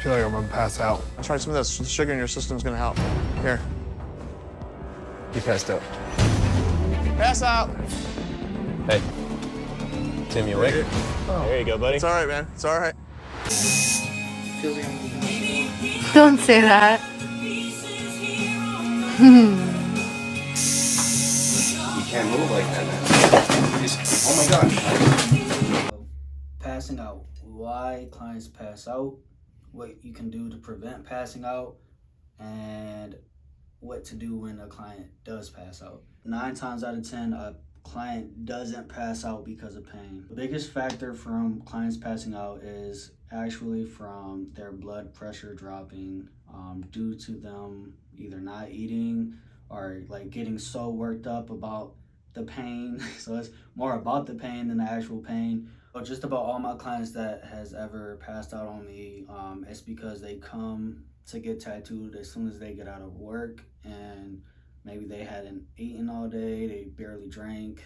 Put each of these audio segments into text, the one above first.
I feel like I'm gonna pass out. I tried some of this. The sugar in your system is gonna help. Here. You passed out. Pass out. Hey. Tim, you awake? Oh. There you go, buddy. It's all right, man. It's all right. Don't say that. You can't move like that, man. Oh my gosh. Passing out. Why clients pass out, what you can do to prevent passing out, and what to do when a client does pass out. 9 times out of 10, a client doesn't pass out because of pain. The biggest factor from clients passing out is actually from their blood pressure dropping due to them either not eating or like getting so worked up about the pain. So it's more about the pain than the actual pain. But just about all my clients that has ever passed out on me, it's because they come to get tattooed as soon as they get out of work, and maybe they hadn't eaten all day, they barely drank.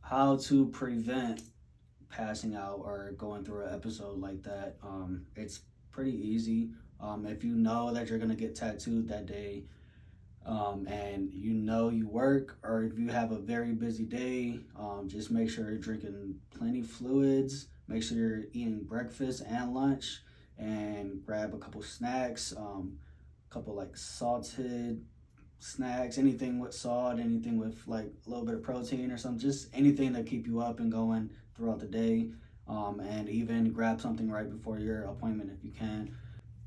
How to prevent passing out or going through an episode like that, it's pretty easy. If you know that you're gonna get tattooed that day, and you know you work, or if you have a very busy day, just make sure you're drinking plenty fluids, make sure you're eating breakfast and lunch, and grab a couple snacks, a couple like salted snacks, anything with salt, anything with like a little bit of protein or something, just anything that keep you up and going throughout the day, and even grab something right before your appointment if you can.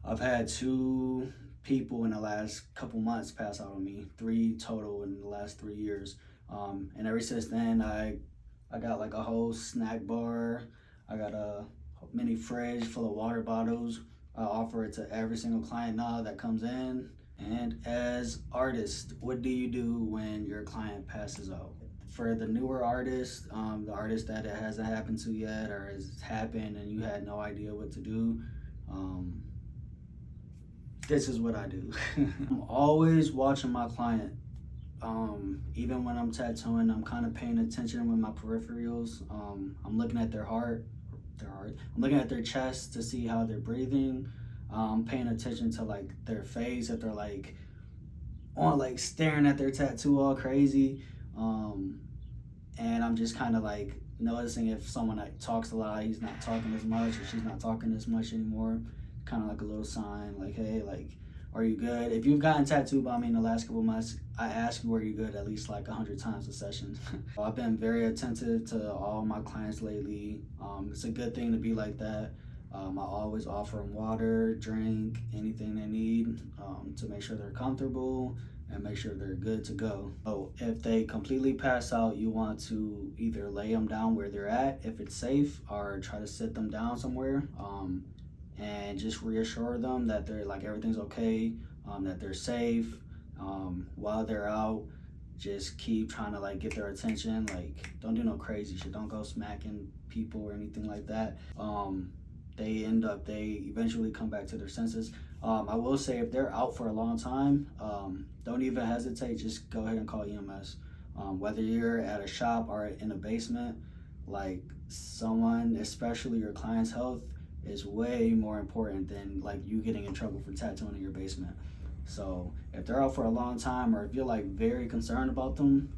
I've had 2 people in the last couple months pass out on me, 3 total in the last 3 years, and ever since then I got like a whole snack bar, I got a mini fridge full of water bottles. I offer it to every single client now that comes in. And as artists, what do you do when your client passes out? For the newer artists, the artists that it hasn't happened to yet or has happened and you had no idea what to do, this is what I do. I'm always watching my client. Even when I'm tattooing, I'm kind of paying attention with my peripherals. I'm looking at their heart. I'm looking at their chest to see how they're breathing. I'm paying attention to like their face, if they're like on like staring at their tattoo all crazy. And I'm just kind of like noticing if someone like talks a lot, he's not talking as much, or she's not talking as much anymore. Kind of like a little sign, like, hey, like, are you good? If you've gotten tattooed by me in the last couple months, I ask you, are you good, at least like 100 times a session. I've been very attentive to all my clients lately. It's a good thing to be like that. I always offer them water, drink, anything they need, to make sure they're comfortable and make sure they're good to go. So if they completely pass out, you want to either lay them down where they're at, if it's safe, or try to sit them down somewhere, and just reassure them that they're like everything's okay, that they're safe. While they're out, just keep trying to like get their attention. Like, don't do no crazy shit. Don't go smacking people or anything like that. They eventually come back to their senses. I will say, if they're out for a long time, don't even hesitate, just go ahead and call EMS. Whether you're at a shop or in a basement, like someone, especially your client's health, is way more important than like you getting in trouble for tattooing in your basement. So if they're out for a long time, or if you're like very concerned about them,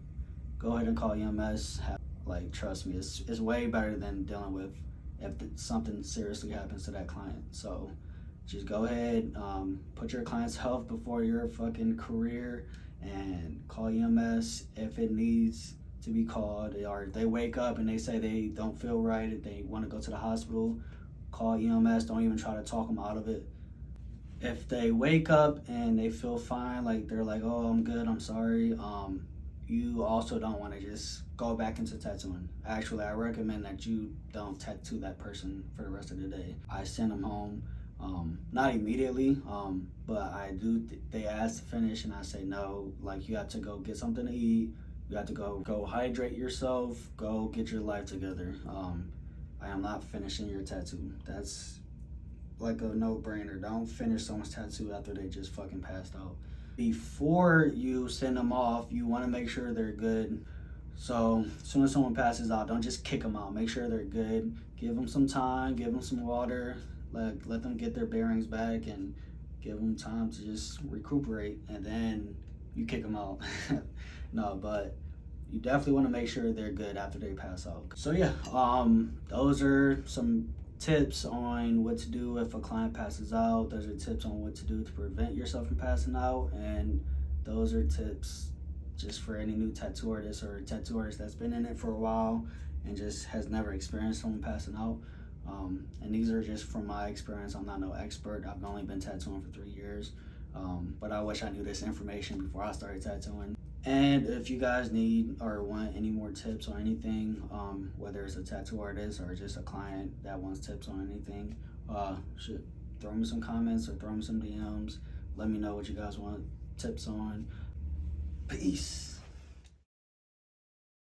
go ahead and call EMS. Like, trust me, it's way better than dealing with if something seriously happens to that client. So just go ahead, put your client's health before your fucking career, and call EMS if it needs to be called. Or if they wake up and they say they don't feel right, if they want to go to the hospital, call EMS. Don't even try to talk them out of it. If they wake up and they feel fine, like they're like, oh, I'm good, I'm sorry, you also don't want to just go back into tattooing. Actually, I recommend that you don't tattoo that person for the rest of the day. I send them home, not immediately, but they ask to finish and I say no. Like, you have to go get something to eat, you have to go hydrate yourself, go get your life together. I am not finishing your tattoo. That's like a no-brainer. Don't finish someone's tattoo after they just fucking passed out. Before you send them off, you want to make sure they're good. So as soon as someone passes out, don't just kick them out. Make sure they're good. Give them some time, give them some water, let them get their bearings back and give them time to just recuperate, and then you kick them out. No, but you definitely want to make sure they're good after they pass out. So yeah, those are some tips on what to do if a client passes out. Those are tips on what to do to prevent yourself from passing out, and those are tips just for any new tattoo artist or tattoo artist that's been in it for a while and just has never experienced someone passing out. And these are just from my experience. I'm not no expert. I've only been tattooing for 3 years, but I wish I knew this information before I started tattooing. And if you guys need or want any more tips on anything, whether it's a tattoo artist or just a client that wants tips on anything, should throw me some comments or throw me some DMs. Let me know what you guys want tips on. Peace.